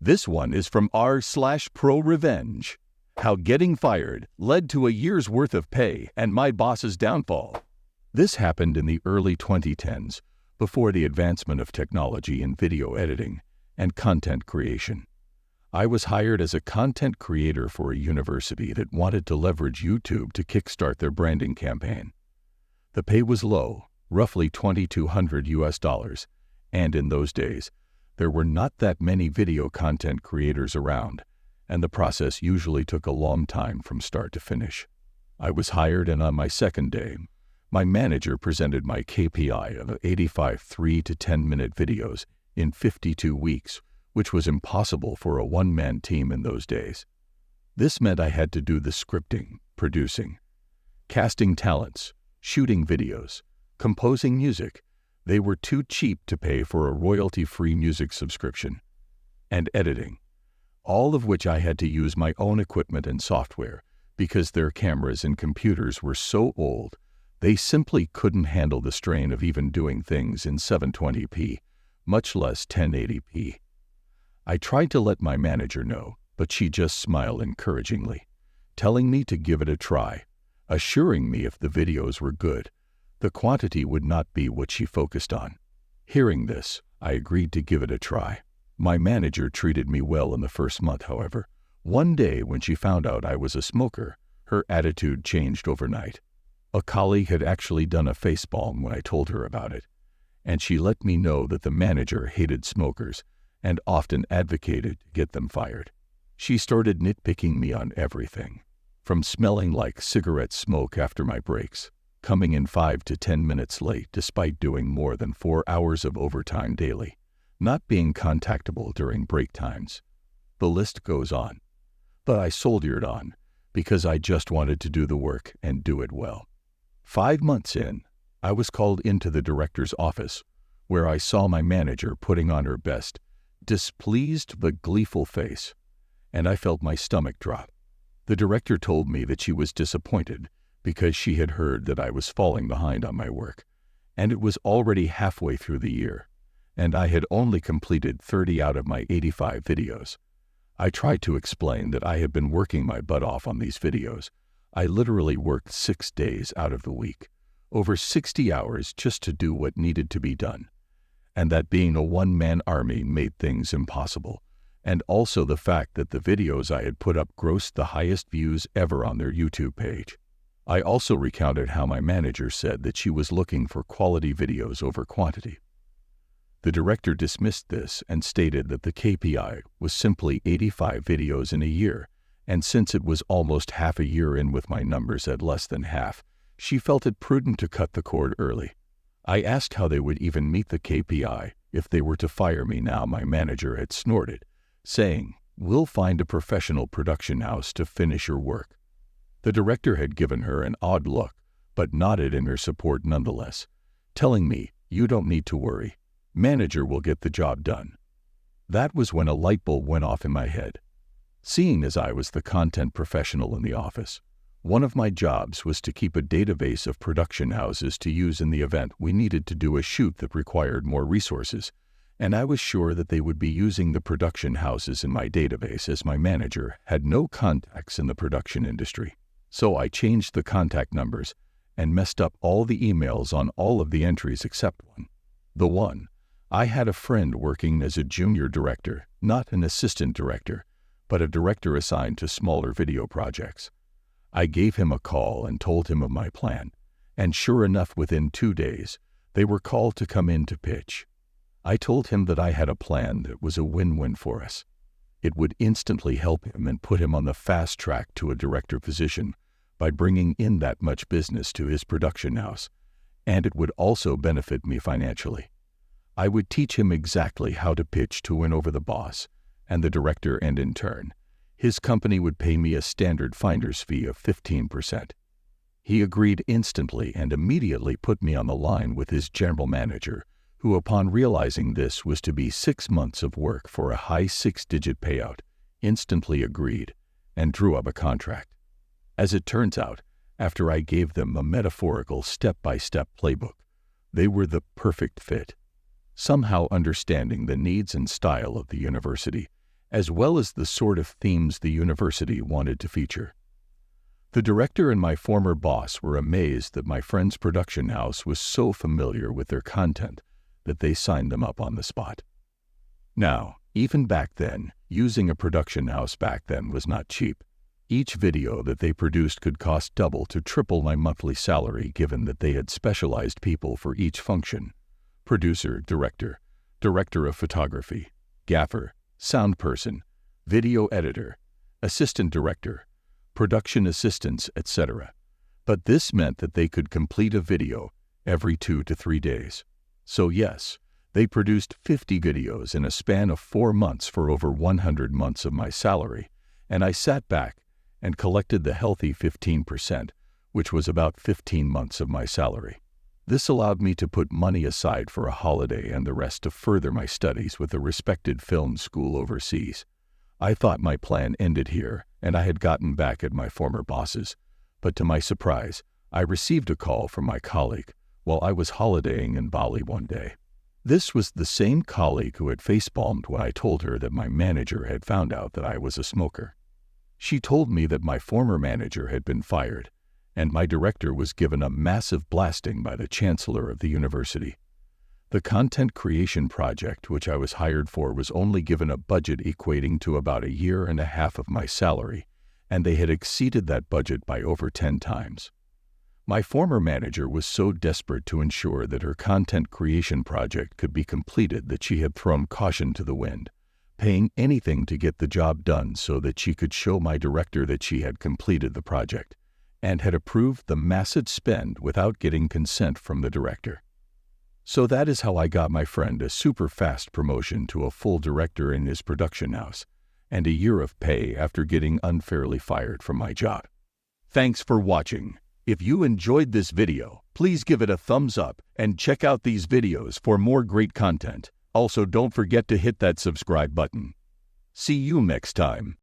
This one is from r/ProRevenge. How getting fired led to a year's worth of pay and my boss's downfall. This happened in the early 2010s, before the advancement of technology in video editing and content creation. I was hired as a content creator for a university that wanted to leverage YouTube to kickstart their branding campaign. The pay was low, roughly $2,200, and in those days, there were not that many video content creators around, and the process usually took a long time from start to finish. I was hired, and on my second day, my manager presented my KPI of 85 3 to 10-minute videos in 52 weeks, which was impossible for a one-man team in those days. This meant I had to do the scripting, producing, casting talents, shooting videos, composing music. They were too cheap to pay for a royalty-free music subscription, and editing, all of which I had to use my own equipment and software because their cameras and computers were so old, they simply couldn't handle the strain of even doing things in 720p, much less 1080p. I tried to let my manager know, but she just smiled encouragingly, telling me to give it a try, assuring me if the videos were good, the quantity would not be what she focused on. Hearing this, I agreed to give it a try. My manager treated me well in the first month, however. One day when she found out I was a smoker, her attitude changed overnight. A colleague had actually done a facepalm when I told her about it, and she let me know that the manager hated smokers and often advocated to get them fired. She started nitpicking me on everything, from smelling like cigarette smoke after my breaks, coming in 5 to 10 minutes late despite doing more than 4 hours of overtime daily, not being contactable during break times. The list goes on. But I soldiered on because I just wanted to do the work and do it well. 5 months in, I was called into the director's office, where I saw my manager putting on her best, displeased but gleeful face, and I felt my stomach drop. The director told me that she was disappointed because she had heard that I was falling behind on my work, and it was already halfway through the year, and I had only completed 30 out of my 85 videos. I tried to explain that I had been working my butt off on these videos. I literally worked 6 days out of the week, over 60 hours just to do what needed to be done, and that being a one-man army made things impossible, and also the fact that the videos I had put up grossed the highest views ever on their YouTube page. I also recounted how my manager said that she was looking for quality videos over quantity. The director dismissed this and stated that the KPI was simply 85 videos in a year, and since it was almost half a year in with my numbers at less than half, she felt it prudent to cut the cord early. I asked how they would even meet the KPI if they were to fire me now. My manager had snorted, saying, "We'll find a professional production house to finish your work." The director had given her an odd look, but nodded in her support nonetheless, telling me, "You don't need to worry. Manager will get the job done." That was when a light bulb went off in my head. Seeing as I was the content professional in the office, one of my jobs was to keep a database of production houses to use in the event we needed to do a shoot that required more resources, and I was sure that they would be using the production houses in my database as my manager had no contacts in the production industry. So I changed the contact numbers and messed up all the emails on all of the entries except one. The one, I had a friend working as a junior director, not an assistant director, but a director assigned to smaller video projects. I gave him a call and told him of my plan, and sure enough, within 2 days, they were called to come in to pitch. I told him that I had a plan that was a win-win for us. It would instantly help him and put him on the fast track to a director position by bringing in that much business to his production house, and it would also benefit me financially. I would teach him exactly how to pitch to win over the boss and the director, and in turn, his company would pay me a standard finder's fee of 15%. He agreed instantly and immediately put me on the line with his general manager, who, upon realizing this was to be 6 months of work for a high 6-digit payout, instantly agreed and drew up a contract. As it turns out, after I gave them a metaphorical step-by-step playbook, they were the perfect fit, somehow understanding the needs and style of the university as well as the sort of themes the university wanted to feature. The director and my former boss were amazed that my friend's production house was so familiar with their content that they signed them up on the spot. Now, even back then, using a production house back then was not cheap. Each video that they produced could cost double to triple my monthly salary, given that they had specialized people for each function: producer, director of photography, gaffer, sound person, video editor, assistant director, production assistants, etc. But this meant that they could complete a video every 2 to 3 days. So yes, they produced 50 videos in a span of 4 months for over 100 months of my salary, and I sat back and collected the healthy 15%, which was about 15 months of my salary. This allowed me to put money aside for a holiday and the rest to further my studies with a respected film school overseas. I thought my plan ended here, and I had gotten back at my former bosses, but to my surprise, I received a call from my colleague while I was holidaying in Bali one day. This was the same colleague who had facepalmed when I told her that my manager had found out that I was a smoker. She told me that my former manager had been fired, and my director was given a massive blasting by the chancellor of the university. The content creation project which I was hired for was only given a budget equating to about 1.5 years of my salary, and they had exceeded that budget by over 10 times. My former manager was so desperate to ensure that her content creation project could be completed that she had thrown caution to the wind, paying anything to get the job done so that she could show my director that she had completed the project, and had approved the massive spend without getting consent from the director. So that is how I got my friend a super fast promotion to a full director in his production house, and 1 year of pay after getting unfairly fired from my job. Thanks for watching. If you enjoyed this video, please give it a thumbs up and check out these videos for more great content. Also, don't forget to hit that subscribe button. See you next time.